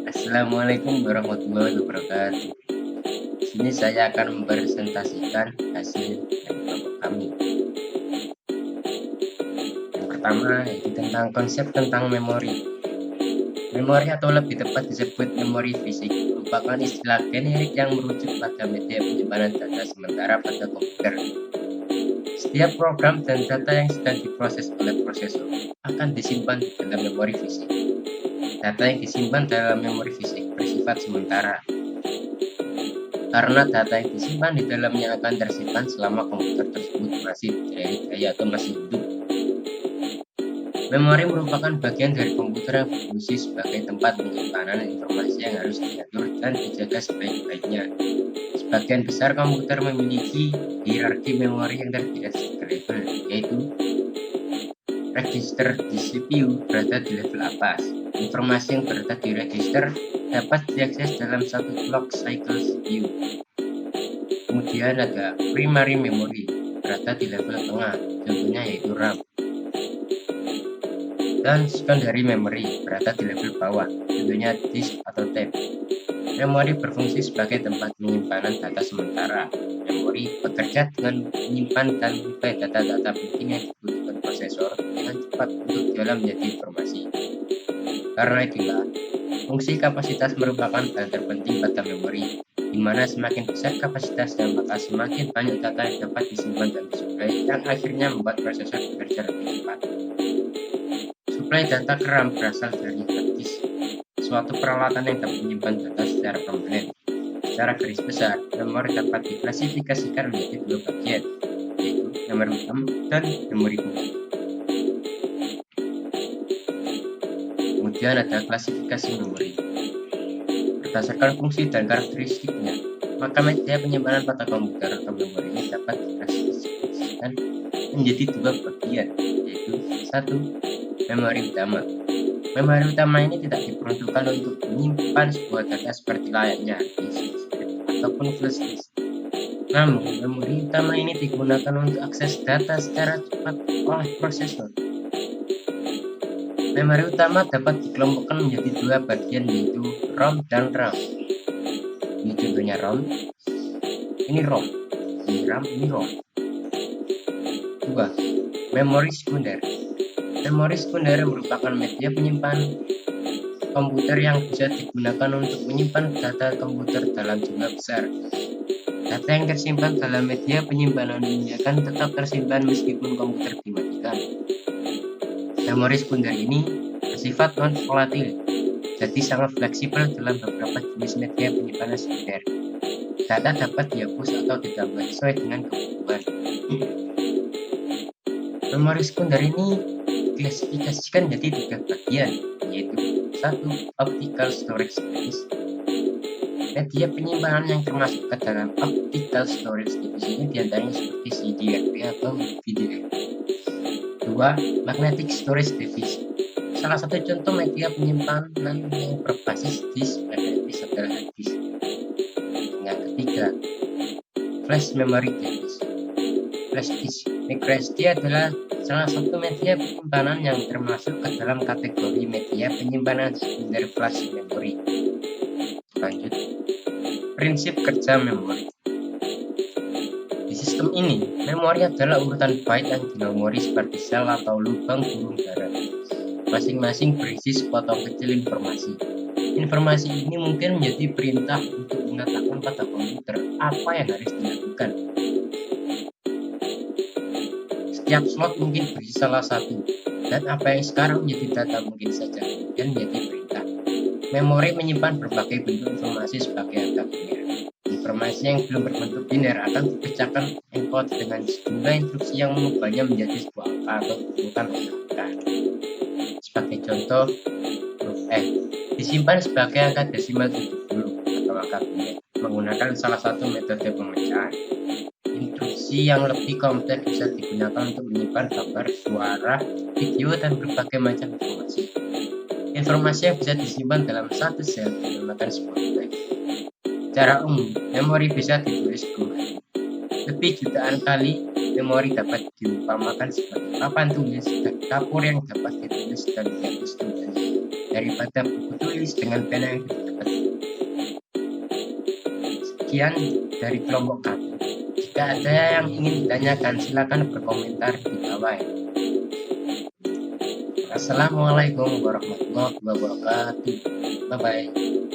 Assalamualaikum warahmatullahi wabarakatuh. Sini saya akan mempresentasikan hasil dari kelompok kami. Yang pertama yaitu tentang konsep tentang memori. Memori atau lebih tepat disebut memori fisik merupakan istilah generik yang merujuk pada media penyimpanan data sementara pada komputer. Setiap program dan data yang sedang diproses oleh prosesor akan disimpan di dalam memori fisik. Data yang disimpan dalam memori fisik bersifat sementara, karena data yang disimpan di dalamnya akan tersimpan selama komputer tersebut masih berdaya atau masih hidup. Memori merupakan bagian dari komputer yang berfungsi sebagai tempat penyimpanan informasi yang harus diatur dan dijaga sebaik-baiknya. Sebagian besar komputer memiliki hierarki memori yang terdiri dari 3 level, yaitu register di CPU berada di level atas. Informasi yang berada di register dapat diakses dalam satu clock cycle CPU. Kemudian ada primary memory berada di level tengah, contohnya yaitu RAM. Dan secondary memory berada di level bawah, contohnya disk atau tape. Memori berfungsi sebagai tempat penyimpanan data sementara. Memori bekerja dengan menyimpan dan mengutai data-data penting yang dibutuhkan prosesor dengan cepat untuk diolah menjadi informasi. Karena itulah, fungsi kapasitas merupakan hal terpenting pada memori, di mana semakin besar kapasitasnya maka semakin banyak data yang dapat disimpan dan disuplai, yang akhirnya membuat prosesor bekerja lebih cepat. Suplai data ke RAM berasal dari hard disk, suatu peralatan yang dapat menyimpan data secara permanen. Secara garis besar, memori dapat diklasifikasikan menjadi 2 bagian, yaitu memori utama dan memori fungsi. Kemudian ada klasifikasi memori. Berdasarkan fungsi dan karakteristiknya, maka media penyimpanan pada komputer atau memori ini dapat diklasifikasikan menjadi 2 bagian, yaitu 1. Memori utama. Memori utama ini tidak diperuntukkan untuk menyimpan sebuah data seperti layaknya disk ataupun flash disk. Namun, memori utama ini digunakan untuk akses data secara cepat oleh prosesor. Memori utama dapat dikelompokkan menjadi 2 bagian, yaitu ROM dan RAM. Ini contohnya ROM, ini ROM, ini RAM, ini ROM. 2. Memori sekunder. Memori sekunder merupakan media penyimpanan komputer yang bisa digunakan untuk menyimpan data komputer dalam jumlah besar. Data yang tersimpan dalam media penyimpanan ini akan tetap tersimpan meskipun komputer dimatikan. Memori sekunder ini bersifat non-volatil, jadi sangat fleksibel dalam beberapa jenis media penyimpanan sekunder. Data dapat dihapus atau ditambah sesuai dengan kebutuhan. Memori sekunder ini diklasifikasikan menjadi 3 bagian, yaitu 1. Optical storage device. Media penyimpanan yang termasuk ke dalam optical storage device ini diantaranya seperti CD-RW atau VDR. 2. Magnetic storage device. Salah satu contoh media penyimpanan yang berbasis disk magnetis adalah hard disk. Yang ketiga, flash memory device. Flash disk microSD adalah salah satu media penyimpanan yang termasuk ke dalam kategori media penyimpanan sekunder flash memory. Lanjut, prinsip kerja memori. Di sistem ini, memori adalah urutan byte yang dinomori seperti sel atau lubang burung dara. Masing-masing berisi sepotong kecil informasi. Informasi ini mungkin menjadi perintah untuk mengatakan pada komputer apa yang harus dilakukan. Setiap slot mungkin berisi salah satu, dan apa yang sekarang menjadi data mungkin saja kemudian menjadi perintah. Memori menyimpan berbagai bentuk informasi sebagai angka biner. Informasi yang belum berbentuk biner akan dipecahkan encode dengan sejumlah instruksi yang mengubahnya menjadi sebuah angka atau bukan angka. Sebagai contoh, huruf F disimpan sebagai angka desimal 70 atau angka biner menggunakan salah satu metode pemecahan. Instruksi yang lebih kompleks bisa digunakan untuk menyimpan gambar, suara, video, dan berbagai macam informasi. Informasi yang bisa disimpan dalam satu sel dinamakan sebuah byte. Secara umum, memori bisa ditulis 2 kali. Lebih jutaan kali, memori dapat diumpamakan sebagai papan tulis dan kapur yang dapat ditulis dan dihapus kembali. Dari daripada buku tulis dengan pena yang dapat. Sekian dari kelompok kami. Jika ada yang ingin ditanyakan, silakan berkomentar di bawah ya. Assalamualaikum warahmatullahi wabarakatuh. Bye-bye.